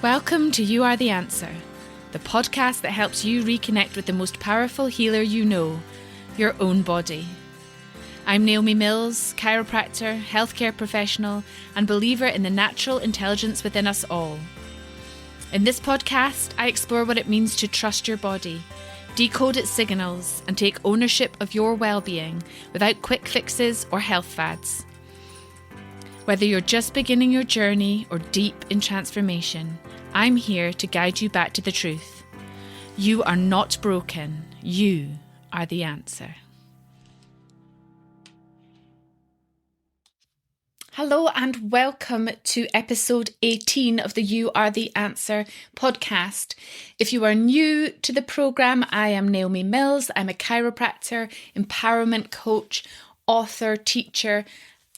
Welcome to You Are the Answer, the podcast that helps you reconnect with the most powerful healer you know, your own body. I'm Naomi Mills, chiropractor, healthcare professional, and believer in the natural intelligence within us all. In this podcast, I explore what it means to trust your body, decode its signals, and take ownership of your well-being without quick fixes or health fads. Whether you're just beginning your journey or deep in transformation, I'm here to guide you back to the truth. You are not broken. You are the answer. Hello and welcome to episode 18 of the You Are the Answer podcast. If you are new to the programme, I am Naomi Mills. I'm a chiropractor, empowerment coach, author, teacher,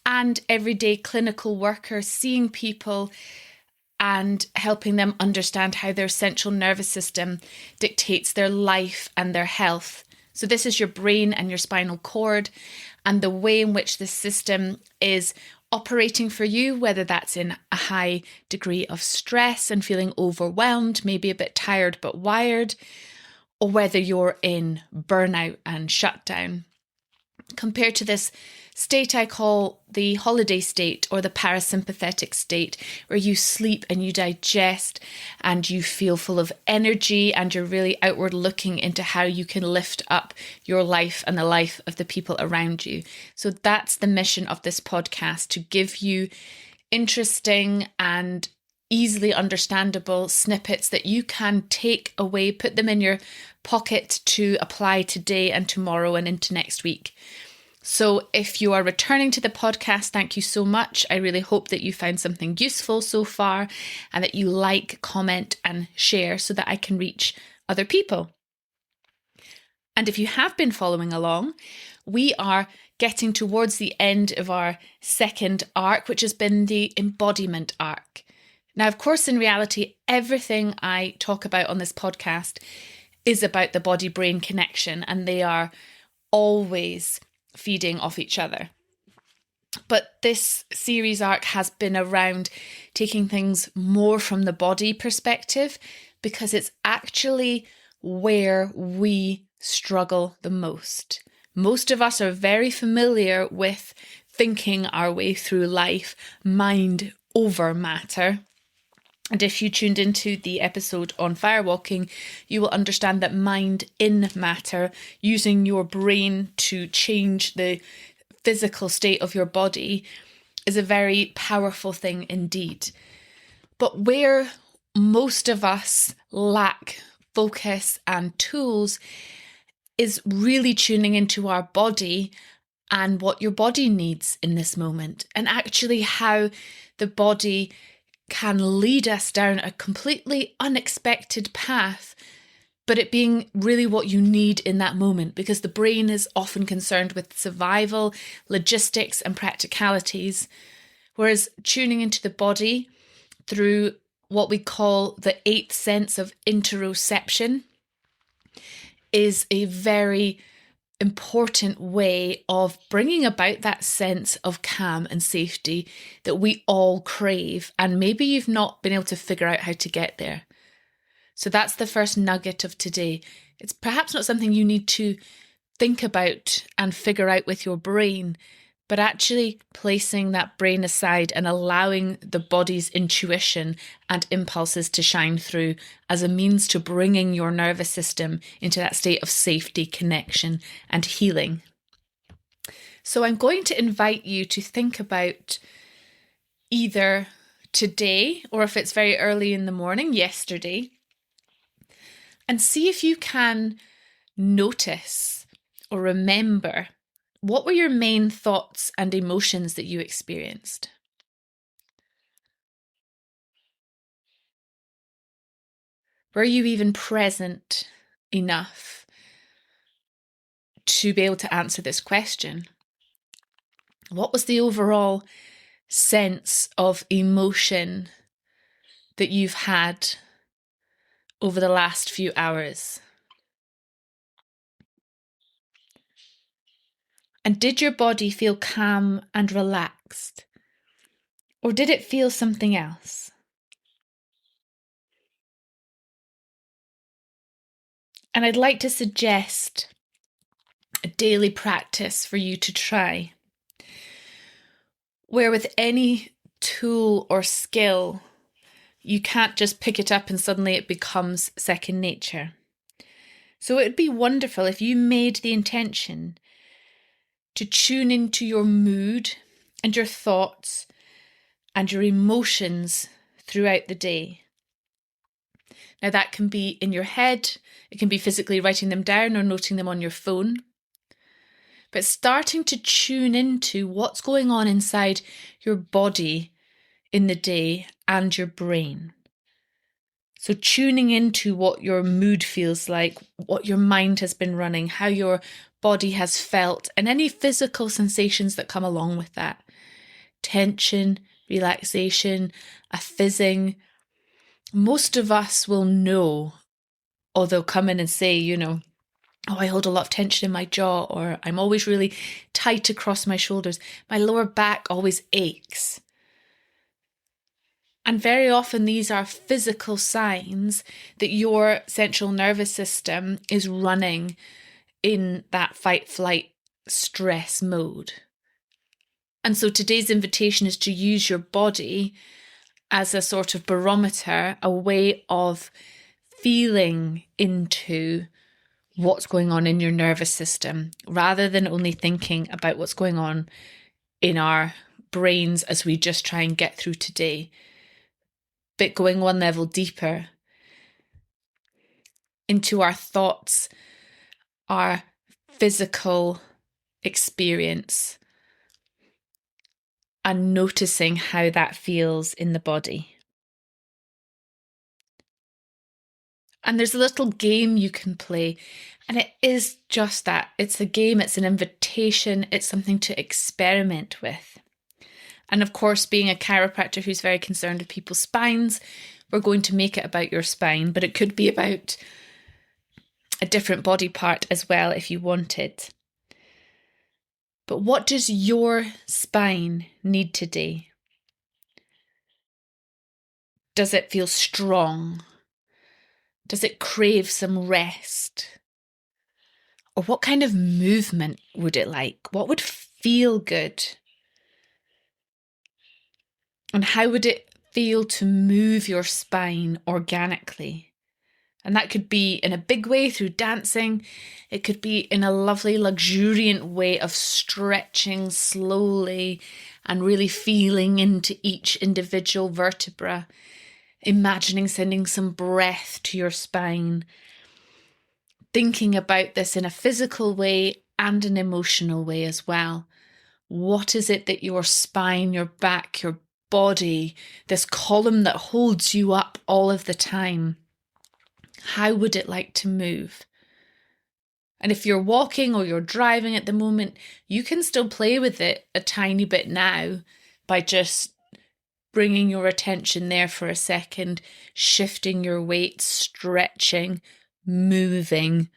and everyday clinical worker, seeing people and helping them understand how their central nervous system dictates their life and their health. So this is your brain and your spinal cord and the way in which the system is operating for you, whether that's in a high degree of stress and feeling overwhelmed, maybe a bit tired but wired, or whether you're in burnout and shutdown. Compared to this state I call the holiday state or the parasympathetic state, where you sleep and you digest and you feel full of energy and you're really outward looking into how you can lift up your life and the life of the people around you. So that's the mission of this podcast, to give you interesting and easily understandable snippets that you can take away, put them in your pocket to apply today and tomorrow and into next week. So if you are returning to the podcast, thank you so much. I really hope that you found something useful so far and that you like, comment and share so that I can reach other people. And if you have been following along, we are getting towards the end of our second arc, which has been the embodiment arc. Now, of course, in reality, everything I talk about on this podcast is about the body-brain connection, and they are always feeding off each other. But this series arc has been around taking things more from the body perspective, because it's actually where we struggle the most. Most of us are very familiar with thinking our way through life, mind over matter. And if you tuned into the episode on firewalking, you will understand that mind in matter, using your brain to change the physical state of your body, is a very powerful thing indeed. But where most of us lack focus and tools is really tuning into our body and what your body needs in this moment, and actually how the body can lead us down a completely unexpected path, but it being really what you need in that moment, because the brain is often concerned with survival, logistics, and practicalities, whereas tuning into the body through what we call the eighth sense of interoception is a very important way of bringing about that sense of calm and safety that we all crave, and maybe you've not been able to figure out how to get there. So that's the first nugget of today. It's perhaps not something you need to think about and figure out with your brain, but actually placing that brain aside and allowing the body's intuition and impulses to shine through as a means to bringing your nervous system into that state of safety, connection, and healing. So I'm going to invite you to think about either today, or if it's very early in the morning, yesterday, and see if you can notice or remember what were your main thoughts and emotions that you experienced. Were you even present enough to be able to answer this question? What was the overall sense of emotion that you've had over the last few hours? And did your body feel calm and relaxed? Or did it feel something else? And I'd like to suggest a daily practice for you to try, where with any tool or skill, you can't just pick it up and suddenly it becomes second nature. So it would be wonderful if you made the intention to tune into your mood and your thoughts and your emotions throughout the day. Now that can be in your head, it can be physically writing them down or noting them on your phone. But starting to tune into what's going on inside your body in the day and your brain. So tuning into what your mood feels like, what your mind has been running, how your body has felt, and any physical sensations that come along with that. Tension, relaxation, a fizzing. Most of us will know, or they'll come in and say, oh, I hold a lot of tension in my jaw, or I'm always really tight across my shoulders. My lower back always aches. And very often these are physical signs that your central nervous system is running in that fight, flight, stress mode. And so today's invitation is to use your body as a sort of barometer, a way of feeling into what's going on in your nervous system, rather than only thinking about what's going on in our brains as we just try and get through today. But going one level deeper into our thoughts, our physical experience, and noticing how that feels in the body. And there's a little game you can play, and it is just that. It's a game, it's an invitation, it's something to experiment with. And of course, being a chiropractor who's very concerned with people's spines, we're going to make it about your spine, but it could be about a different body part as well if you wanted. But what does your spine need today? Does it feel strong? Does it crave some rest? Or what kind of movement would it like? What would feel good? And how would it feel to move your spine organically? And that could be in a big way through dancing. It could be in a lovely, luxuriant way of stretching slowly and really feeling into each individual vertebra. Imagining sending some breath to your spine. Thinking about this in a physical way and an emotional way as well. What is it that your spine, your back, your body, this column that holds you up all of the time, how would it like to move? And if you're walking or you're driving at the moment, you can still play with it a tiny bit now by just bringing your attention there for a second, shifting your weight, stretching, moving.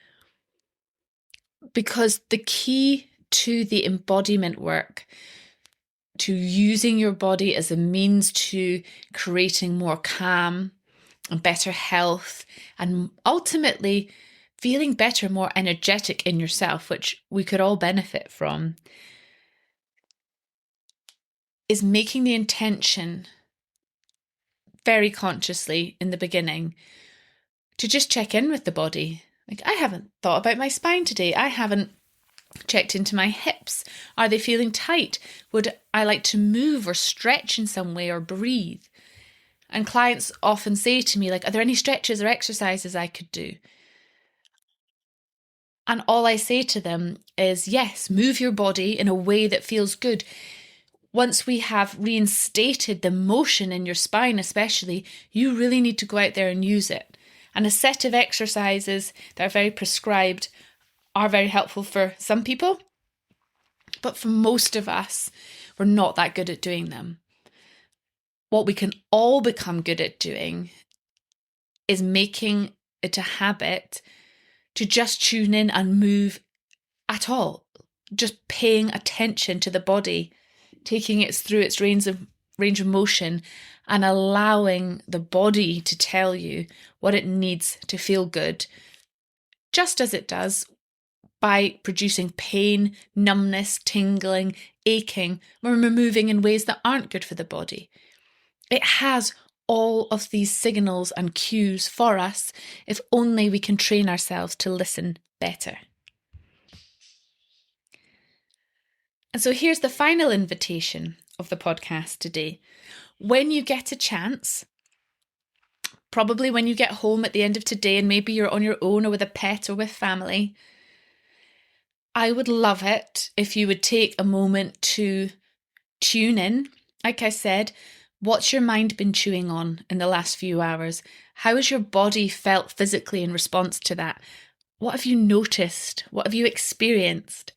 Because the key to the embodiment work, to using your body as a means to creating more calm and better health, and ultimately feeling better, more energetic in yourself, which we could all benefit from, is making the intention very consciously in the beginning to just check in with the body. Like, I haven't thought about my spine today. I haven't checked into my hips. Are they feeling tight? Would I like to move or stretch in some way or breathe? And clients often say to me, like, are there any stretches or exercises I could do? And all I say to them is, yes, move your body in a way that feels good. Once we have reinstated the motion in your spine especially, you really need to go out there and use it. And a set of exercises that are very prescribed are very helpful for some people. But for most of us, we're not that good at doing them. What we can all become good at doing is making it a habit to just tune in and move at all. Just paying attention to the body, taking it through its range of motion and allowing the body to tell you what it needs to feel good. just as it does by producing pain, numbness, tingling, aching, or removing in ways that aren't good for the body. It has all of these signals and cues for us if only we can train ourselves to listen better. And so here's the final invitation of the podcast today. When you get a chance, probably when you get home at the end of today and maybe you're on your own or with a pet or with family, I would love it if you would take a moment to tune in. Like I said, what's your mind been chewing on in the last few hours? How has your body felt physically in response to that? What have you noticed? What have you experienced?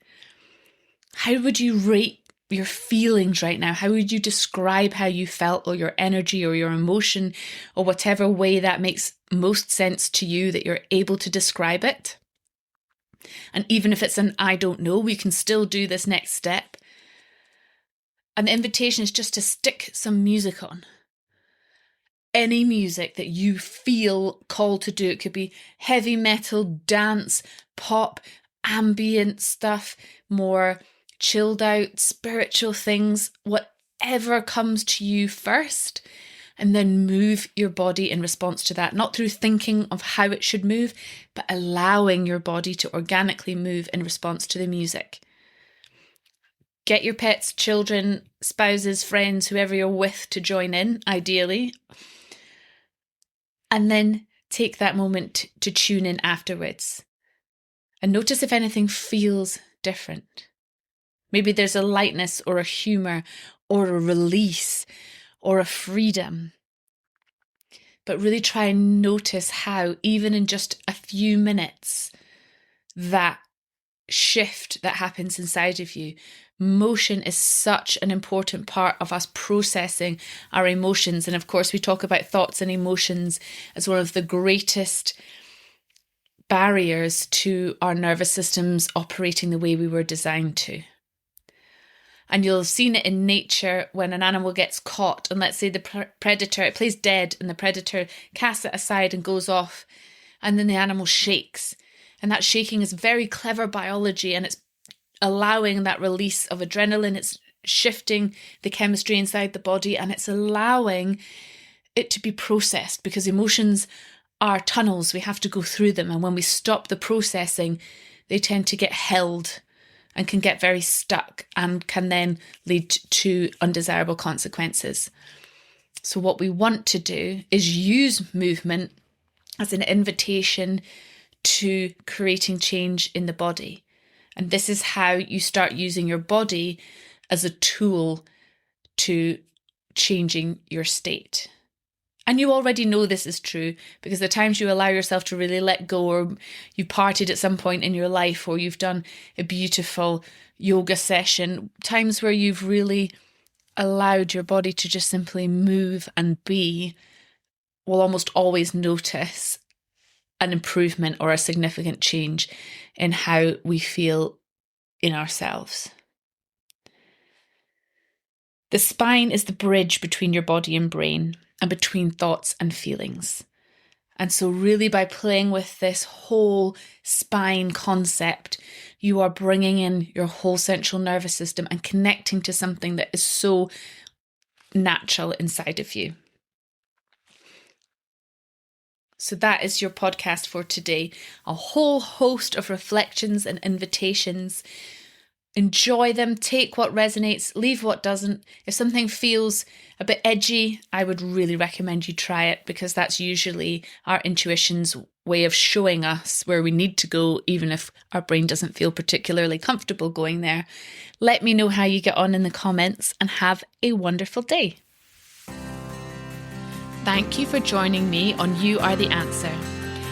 How would you rate your feelings right now? How would you describe how you felt, or your energy or your emotion, or whatever way that makes most sense to you that you're able to describe it? And even if it's an I don't know, we can still do this next step. And the invitation is just to stick some music on. Any music that you feel called to do. It could be heavy metal, dance, pop, ambient stuff, more chilled out, spiritual things, whatever comes to you first, and then move your body in response to that, not through thinking of how it should move, but allowing your body to organically move in response to the music. Get your pets, children, spouses, friends, whoever you're with to join in, ideally. And then take that moment to tune in afterwards. And notice if anything feels different. Maybe there's a lightness or a humour or a release or a freedom. But really try and notice how, even in just a few minutes, that shift that happens inside of you. Motion is such an important part of us processing our emotions. And of course, we talk about thoughts and emotions as one of the greatest barriers to our nervous systems operating the way we were designed to. And you'll have seen it in nature when an animal gets caught, and let's say the predator, it plays dead, and the predator casts it aside and goes off, and then the animal shakes. And that shaking is very clever biology, and it's allowing that release of adrenaline. It's shifting the chemistry inside the body, and it's allowing it to be processed, because emotions are tunnels. We have to go through them. And when we stop the processing, they tend to get held and can get very stuck and can then lead to undesirable consequences. So what we want to do is use movement as an invitation to creating change in the body. And this is how you start using your body as a tool to changing your state. And you already know this is true, because the times you allow yourself to really let go, or you partied at some point in your life, or you've done a beautiful yoga session, times where you've really allowed your body to just simply move and be, will almost always notice an improvement or a significant change in how we feel in ourselves. The spine is the bridge between your body and brain, and between thoughts and feelings. And so really, by playing with this whole spine concept, you are bringing in your whole central nervous system and connecting to something that is so natural inside of you. So that is your podcast for today. A whole host of reflections and invitations. Enjoy them, take what resonates, leave what doesn't. If something feels a bit edgy, I would really recommend you try it, because that's usually our intuition's way of showing us where we need to go, even if our brain doesn't feel particularly comfortable going there. Let me know how you get on in the comments, and have a wonderful day. Thank you for joining me on You Are the Answer.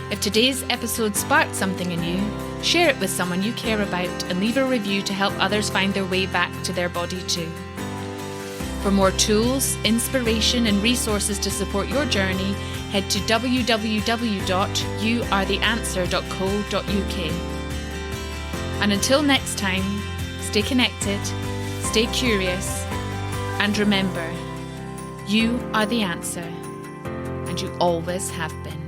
If today's episode sparked something in you, share it with someone you care about, and leave a review to help others find their way back to their body too. For more tools, inspiration and resources to support your journey, head to www.youaretheanswer.co.uk. And until next time, stay connected, stay curious, and remember, you are the answer, and you always have been.